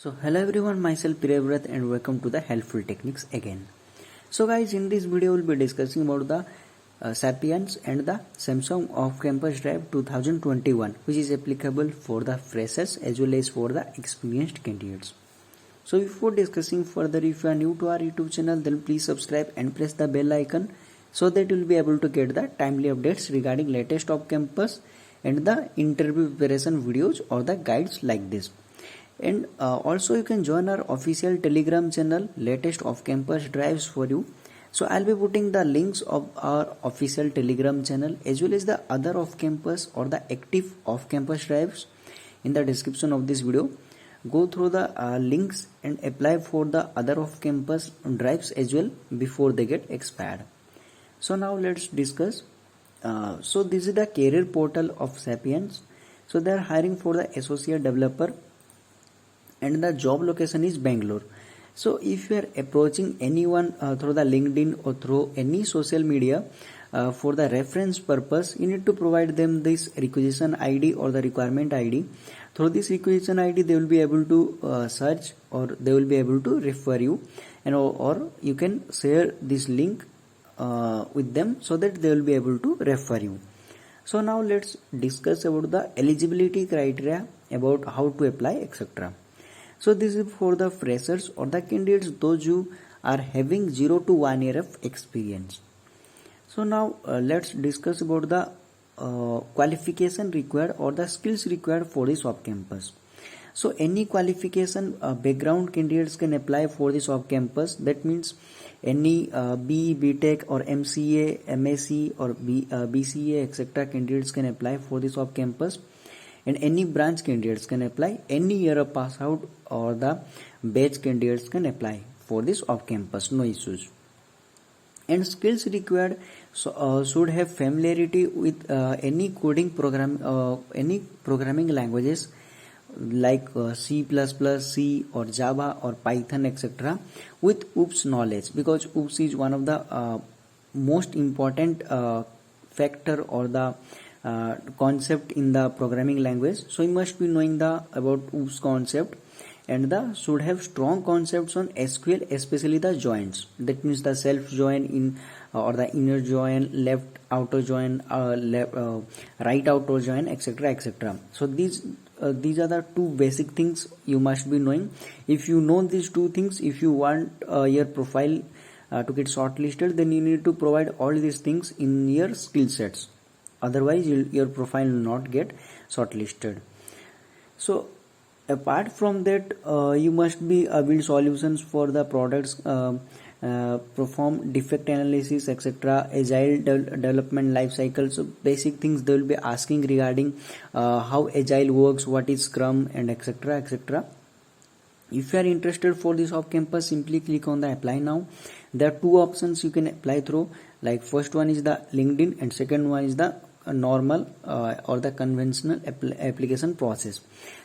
So hello everyone, myself Priyavrat and welcome to the Helpful Techniques again. So guys, in this video we'll be discussing about the Sapiens and the Samsung Off-Campus Drive 2021, which is applicable for the freshers as well as for the experienced candidates. So before discussing further, if you are new to our YouTube channel, then please subscribe and press the bell icon so that you will be able to get the timely updates regarding latest off-campus and the interview preparation videos or the guides like this. And also you can join our official Telegram channel, latest off-campus drives for you. So I'll be putting the links of our official Telegram channel as well as the other off-campus or the active off-campus drives in the description of this video. Go through the links and apply for the other off-campus drives as well before they get expired. So now let's discuss. So this is the career portal of Sapiens. So they are hiring for the associate developer and the job location is Bangalore. So if you are approaching anyone through the LinkedIn or through any social media for the reference purpose, you need to provide them this requisition ID or the requirement ID. Through this requisition ID, they will be able to search or they will be able to refer you, and or you can share this link with them so that they will be able to refer you. So now let's discuss about the eligibility criteria, about how to apply, etc. So this is for the freshers or the candidates those who are having 0 to 1 year of experience. So now let's discuss about the qualification required or the skills required for this off-campus. So any qualification background candidates can apply for this off-campus. That means any BE, BTech or MCA, MSc or BCA etc. candidates can apply for this off-campus. And any branch candidates can apply. Any year of pass out or the batch candidates can apply for this off-campus, no issues. And skills required should have familiarity with any coding program, any programming languages like C++, C or Java or Python etc. with OOPS knowledge, because OOPS is one of the most important factor or the concept in the programming language. So you must be knowing the about OOPS concept, and the should have strong concepts on SQL, especially the joins. That means the self join in or the inner join, left outer join, right outer join, etc. etc. So these are the two basic things you must be knowing. If you know these two things, if you want your profile to get shortlisted, then you need to provide all these things in your skill sets. Otherwise your profile will not get shortlisted. So apart from that, you must be build solutions for the products, perform defect analysis etc., agile development life cycle. So basic things they will be asking regarding how agile works, what is Scrum, and etc. etc. If you are interested for this off-campus, simply click on the apply now. There are two options you can apply through. Like first one is the LinkedIn and second one is the normal or the conventional application process.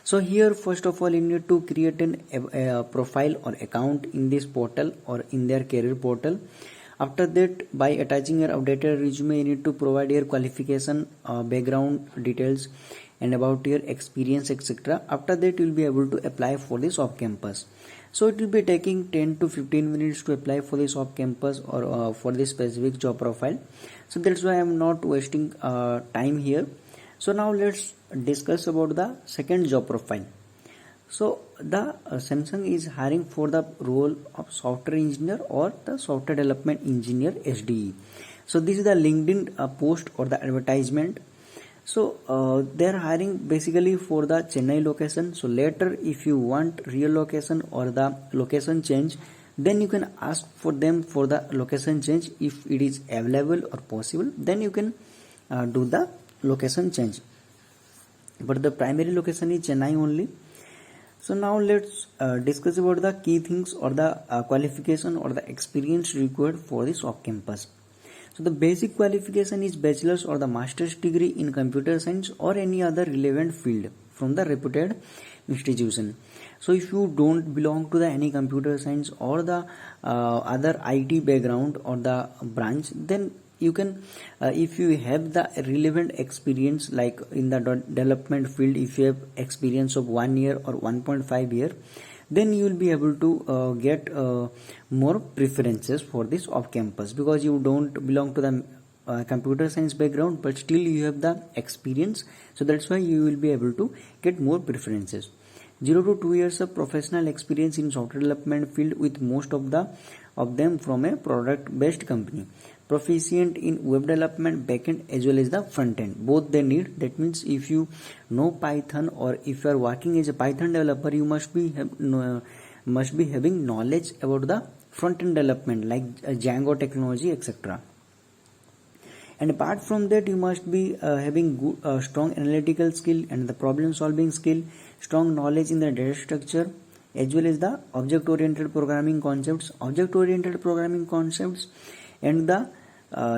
So here first of all you need to create a profile or account in this portal or in their career portal. After that, by attaching your updated resume, you need to provide your qualification, background details and about your experience etc. After that you will be able to apply for this off-campus. So it will be taking 10 to 15 minutes to apply for this off-campus or for this specific job profile. So that's why I am not wasting time here. So now let's discuss about the second job profile. So the Samsung is hiring for the role of software engineer or the software development engineer SDE. So this is the LinkedIn post or the advertisement. So they are hiring basically for the Chennai location. So later if you want real location or the location change, then you can ask for them for the location change. If it is available or possible, then you can do the location change. But the primary location is Chennai only. So now let's discuss about the key things or the qualification or the experience required for this off-campus. So the basic qualification is bachelor's or the master's degree in computer science or any other relevant field from the reputed institution. So if you don't belong to the any computer science or the other IT background or the branch, then you can if you have the relevant experience like in the development field, if you have experience of 1 year or 1.5 year, then you will be able to get more preferences for this off campus, because you don't belong to the computer science background, but still you have the experience, so that's why you will be able to get more preferences. 0 to 2 years of professional experience in software development field, with most of them from a product based company. Proficient in web development backend as well as the front end, both they need. That means if you know Python, or if you are working as a Python developer, you must be having knowledge about the front end development like Django technology, etc. And apart from that, you must be having good, strong analytical skill and the problem solving skill, strong knowledge in the data structure, as well as the object oriented programming concepts. And the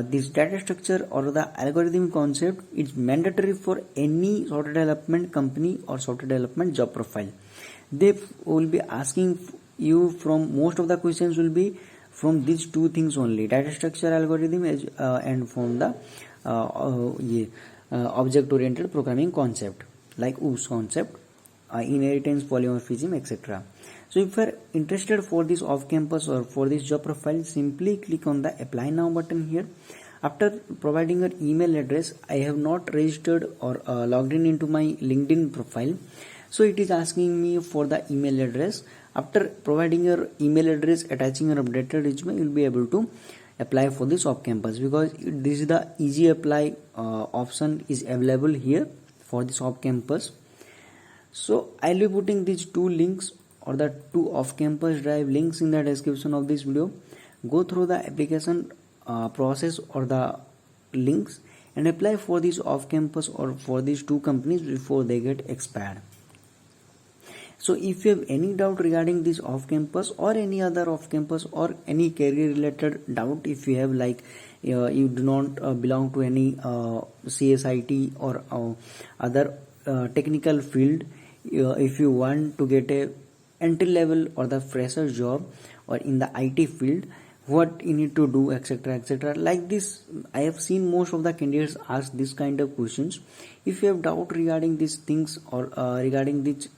this data structure or the algorithm concept is mandatory for any software development company or software development job profile. They will be asking you from, most of the questions will be from these two things only: data structure, algorithm, and from the object oriented programming concept like OOPS concept, inheritance, polymorphism, etc. So if you are interested for this off campus or for this job profile, simply click on the apply now button here. After providing your email address, I have not registered or logged in into my LinkedIn profile, so it is asking me for the email address. After providing your email address, attaching your updated resume, you will be able to apply for this off campus, because this is the easy apply option is available here for this off campus. So I'll be putting these two links or the two off campus drive links in the description of this video. Go through the application process or the links and apply for this off campus or for these two companies before they get expired. So if you have any doubt regarding this off campus or any other off campus or any career related doubt, if you have, like you do not belong to any CSIT or other technical field, if you want to get a entry level or the fresher job or in the IT field, what you need to do, etc., like this, I have seen most of the candidates ask this kind of questions. If you have doubt regarding these things or regarding these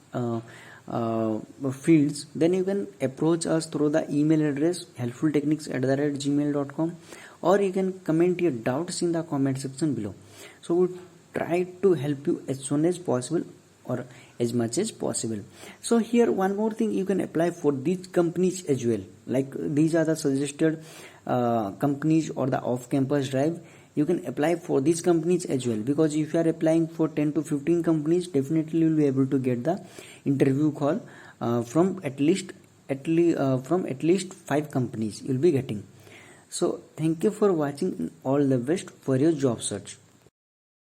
fields, then you can approach us through the email address helpfultechniques@gmail.com, or you can comment your doubts in the comment section below. So we'll try to help you as soon as possible or as much as possible. So here one more thing, you can apply for these companies as well. Like these are the suggested companies or the off campus drive. You can apply for these companies as well, because if you are applying for 10 to 15 companies, definitely you will be able to get the interview call from at least 5 companies you will be getting. So thank you for watching. All the best for your job search.